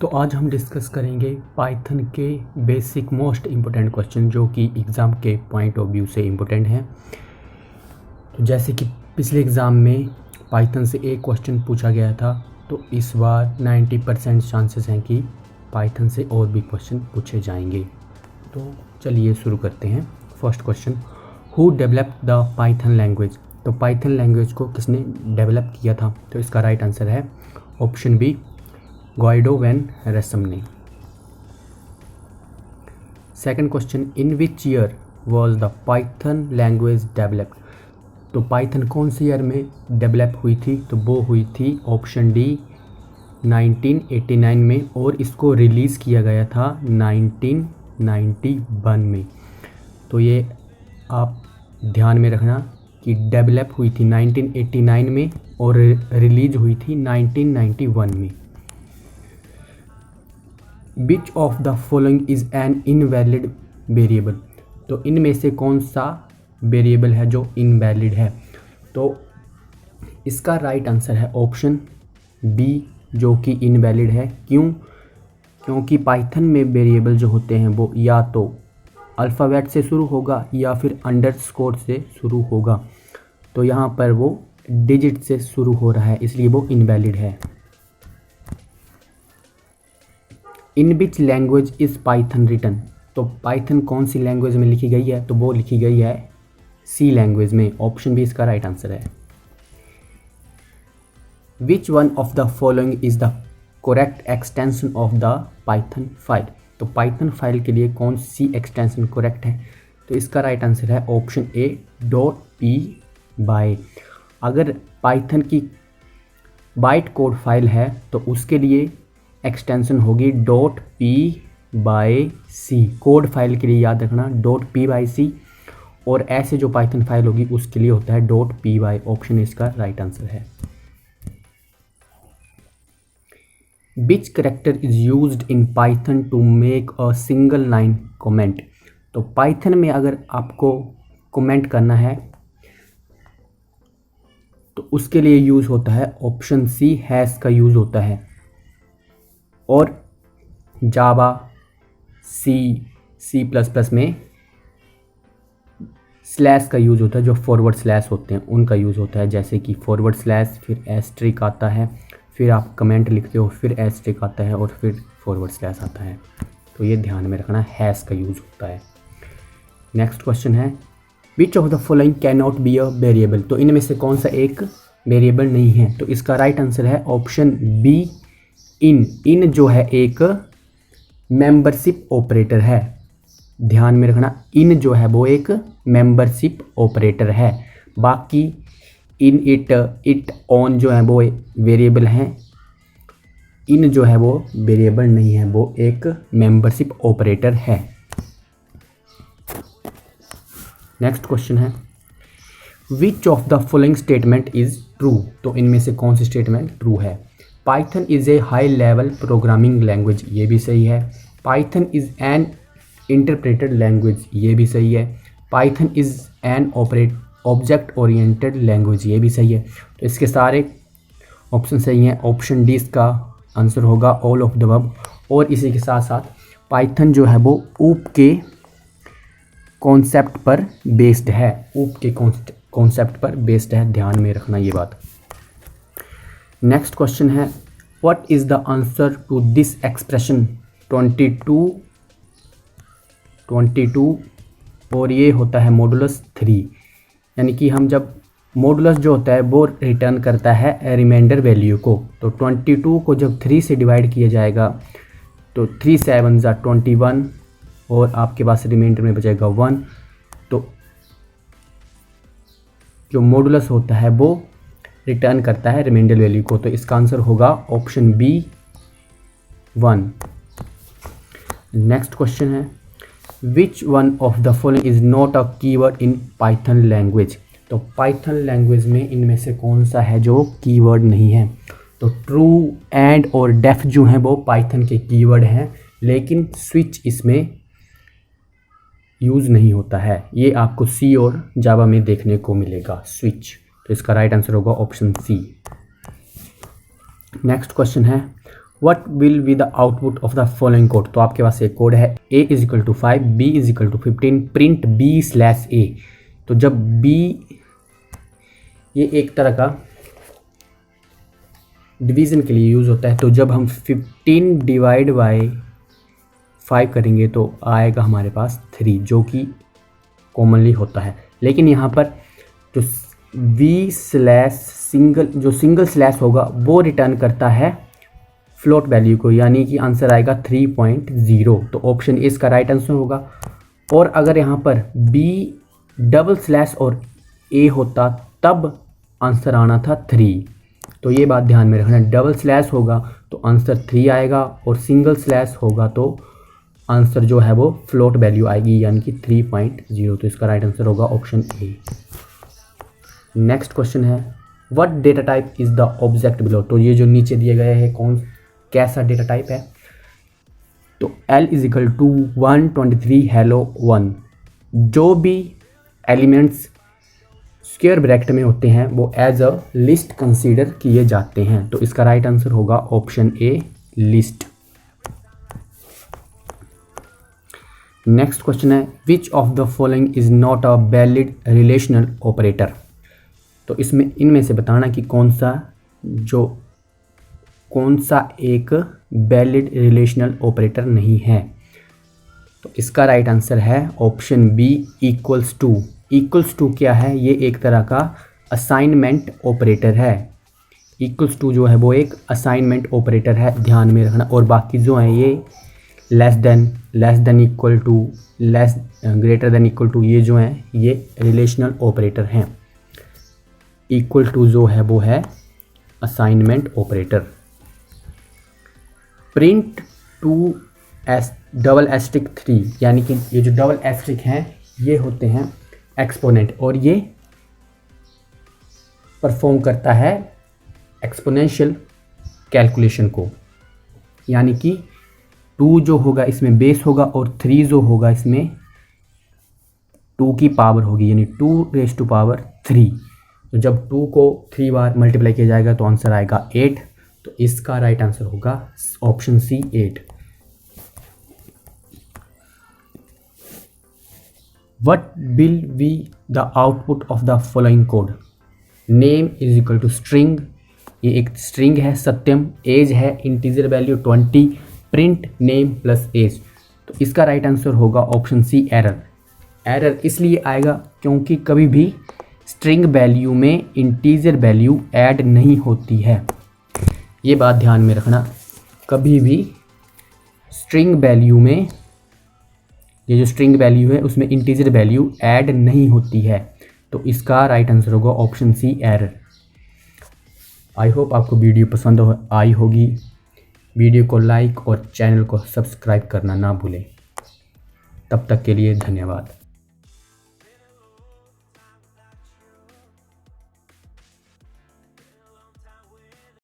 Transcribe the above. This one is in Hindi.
तो आज हम डिस्कस करेंगे पाइथन के बेसिक मोस्ट इम्पोर्टेंट क्वेश्चन जो कि एग्ज़ाम के पॉइंट ऑफ व्यू से इम्पोर्टेंट हैं। तो जैसे कि पिछले एग्ज़ाम में पाइथन से एक क्वेश्चन पूछा गया था, तो इस बार 90% चांसेस हैं कि पाइथन से और भी क्वेश्चन पूछे जाएंगे। तो चलिए शुरू करते हैं। First question, who developed the Python language. तो पाइथन लैंग्वेज को किसने डेवलप किया था? तो इसका राइट आंसर है ऑप्शन बी, गुइडो वैन रेसम ने। Second question, in which year was the Python language developed. तो पाइथन कौन से ईयर में डेवलप हुई थी? तो वो हुई थी ऑप्शन डी 1989 में, और इसको रिलीज़ किया गया था 1991 में। तो ये आप ध्यान में रखना कि डेवलप हुई थी 1989 में और रिलीज हुई थी 1991 में। विच of the following is an invalid variable. तो इनमें से कौन सा वेरिएबल है जो इनवैलिड है? तो इसका राइट आंसर है ऑप्शन बी, जो कि इनवैलिड है। क्यों? क्योंकि पाइथन में वेरिएबल जो होते हैं वो या तो अल्फ़ाबेट से शुरू होगा या फिर अंडरस्कोर से शुरू होगा। तो यहाँ पर वो डिजिट से शुरू हो रहा है, इसलिए वो इनवैलिड है। In which language is Python written. तो पाइथन कौन सी लैंग्वेज में लिखी गई है? तो वो लिखी गई है सी लैंग्वेज में। ऑप्शन बी इसका राइट आंसर है। Which one of the following is the correct extension of the Python file. तो पाइथन फाइल के लिए कौन सी एक्सटेंशन करेक्ट है? तो इसका राइट आंसर है ऑप्शन ए, .py। अगर पाइथन की बाइट कोड फाइल है तो उसके लिए एक्सटेंशन होगी .py-c। कोड फाइल के लिए याद रखना .py-c, और ऐसे जो पाइथन फाइल होगी उसके लिए होता है .py। ऑप्शन इसका राइट आंसर है। Which character is used in Python to make a single line comment। तो पाइथन में अगर आपको कमेंट करना है तो उसके लिए यूज़ होता है ऑप्शन सी, हैश का यूज़ होता है, और जावा, C++ में स्लैश का यूज़ होता है। जो फॉरवर्ड स्लैश होते हैं उनका यूज़ होता है, जैसे कि फॉरवर्ड स्लैश, फिर एस्ट्रिक आता है, फिर आप कमेंट लिखते हो, फिर एस्ट्रिक आता है, और फिर फॉरवर्ड स्लैश आता है। तो ये ध्यान में रखना, हैश का यूज़ होता है। नेक्स्ट क्वेश्चन है, which of the following can not be a variable. तो इनमें से कौन सा एक वेरिएबल नहीं है? तो इसका राइट आंसर है ऑप्शन बी, इन जो है एक मेंबरशिप ऑपरेटर है। ध्यान में रखना, इन जो है वो एक मेंबरशिप ऑपरेटर है। बाकी इन, इट, ऑन जो है वो वेरिएबल हैं। इन जो है वो वेरिएबल नहीं है, वो एक मेंबरशिप ऑपरेटर है। नेक्स्ट क्वेश्चन है, which of the following statement is true. तो इनमें से कौन सी स्टेटमेंट ट्रू है? Python is a high level programming language, ये भी सही है। Python is an interpreted language, ये भी सही है। Python is an object oriented language, ये भी सही है। तो इसके सारे ऑप्शन सही हैं। ऑप्शन डी इसका आंसर होगा, ऑल ऑफ द अबव। और इसी के साथ साथ पाइथन जो है वो ऊप के कॉन्सेप्ट पर बेस्ड है, ऊप के कॉन्सेप्ट पर बेस्ड है। ध्यान में रखना ये बात। नेक्स्ट क्वेश्चन है, what is the answer to this expression 22 और ये होता है मॉडुलस 3। यानी कि हम जब मॉडुलस जो होता है वो रिटर्न करता है रिमाइंडर वैल्यू को। तो 22 को जब 3 से डिवाइड किया जाएगा तो 3 7 ज़ा 21, और आपके पास रिमाइंडर में बचेगा 1। तो जो मॉडुलस होता है वो रिटर्न करता है रिमाइंडर वैल्यू को। तो इसका आंसर होगा ऑप्शन बी 1। नेक्स्ट क्वेश्चन है, which one of the following is not a keyword in Python language. तो पाइथन लैंग्वेज में इनमें से कौन सा है जो कीवर्ड नहीं है? तो ट्रू, एंड और डेफ जो हैं वो पाइथन के कीवर्ड हैं, लेकिन स्विच इसमें यूज़ नहीं होता है। ये आपको सी और जावा में देखने को मिलेगा, स्विच। तो इसका राइट आंसर होगा ऑप्शन सी। नेक्स्ट क्वेश्चन है, what will be the output of the following code. तो आपके पास एक कोड है a is equal to 5, b is equal to 15, print b/a। तो जब b, ये एक तरह का डिवीज़न के लिए यूज़ होता है, तो जब हम 15 डिवाइड बाय 5 करेंगे तो आएगा हमारे पास 3, जो कि कॉमनली होता है। लेकिन यहाँ पर जो सिंगल स्लैश होगा वो रिटर्न करता है फ्लोट वैल्यू को, यानी कि आंसर आएगा 3.0। तो ऑप्शन ए इसका राइट आंसर होगा। और अगर यहाँ पर b डबल स्लैश और a होता तब आंसर आना था 3। तो ये बात ध्यान में रखना, डबल स्लैश होगा तो आंसर 3 आएगा और सिंगल स्लैश होगा तो आंसर जो है वो फ्लोट वैल्यू आएगी, यानी कि 3.0। तो इसका राइट आंसर होगा ऑप्शन ए। नेक्स्ट क्वेश्चन है what data type is the object below. तो ये जो नीचे दिए गए हैं कैसा डेटा टाइप है, तो L is equal to 123 hello 1। जो भी एलिमेंट्स स्क्वायर ब्रैकेट में होते हैं वो एज अ लिस्ट कंसीडर किए जाते हैं। तो इसका राइट आंसर होगा option A, list. Next question है which of the following is not a valid relational operator. तो इसमें इनमें से बताना कि कौन सा एक वैलिड रिलेशनल ऑपरेटर नहीं है। तो इसका राइट आंसर है option B, equals to. Equals to क्या है, ये एक तरह का असाइनमेंट ऑपरेटर है। इक्वल्स टू जो है वो एक असाइनमेंट ऑपरेटर है, ध्यान में रखना। और बाकी जो है ये less than equal to, greater than equal to, ये जो हैं ये रिलेशनल ऑपरेटर हैं। इक्वल टू जो है वो है assignment operator. Print 2 double asterisk 3, यानी कि ये जो डबल एस्ट्रिक हैं ये होते हैं एक्सपोनेंट, और ये परफॉर्म करता है एक्सपोनेंशियल कैलकुलेशन को, यानी कि 2 जो होगा इसमें बेस होगा और 3 जो होगा इसमें 2 की पावर होगी, यानी 2⁻3। तो जब 2 को 3 बार मल्टीप्लाई किया जाएगा तो आंसर आएगा 8। तो इसका राइट आंसर होगा option C, 8। What will be the output of the following code. Name is equal to string, ये एक स्ट्रिंग है। सत्यम, एज है integer value 20, print name plus age. तो इसका राइट आंसर होगा ऑप्शन सी, एरर। एरर इसलिए आएगा क्योंकि कभी भी स्ट्रिंग वैल्यू में इंटीजर वैल्यू ऐड नहीं होती है, ये बात ध्यान में रखना। कभी भी स्ट्रिंग वैल्यू में, ये जो स्ट्रिंग वैल्यू है उसमें इंटीजर वैल्यू ऐड नहीं होती है। तो इसका राइट आंसर होगा option C, error. I hope आपको वीडियो पसंद आई होगी। वीडियो को लाइक और चैनल को सब्सक्राइब करना ना भूलें। तब तक के लिए धन्यवाद।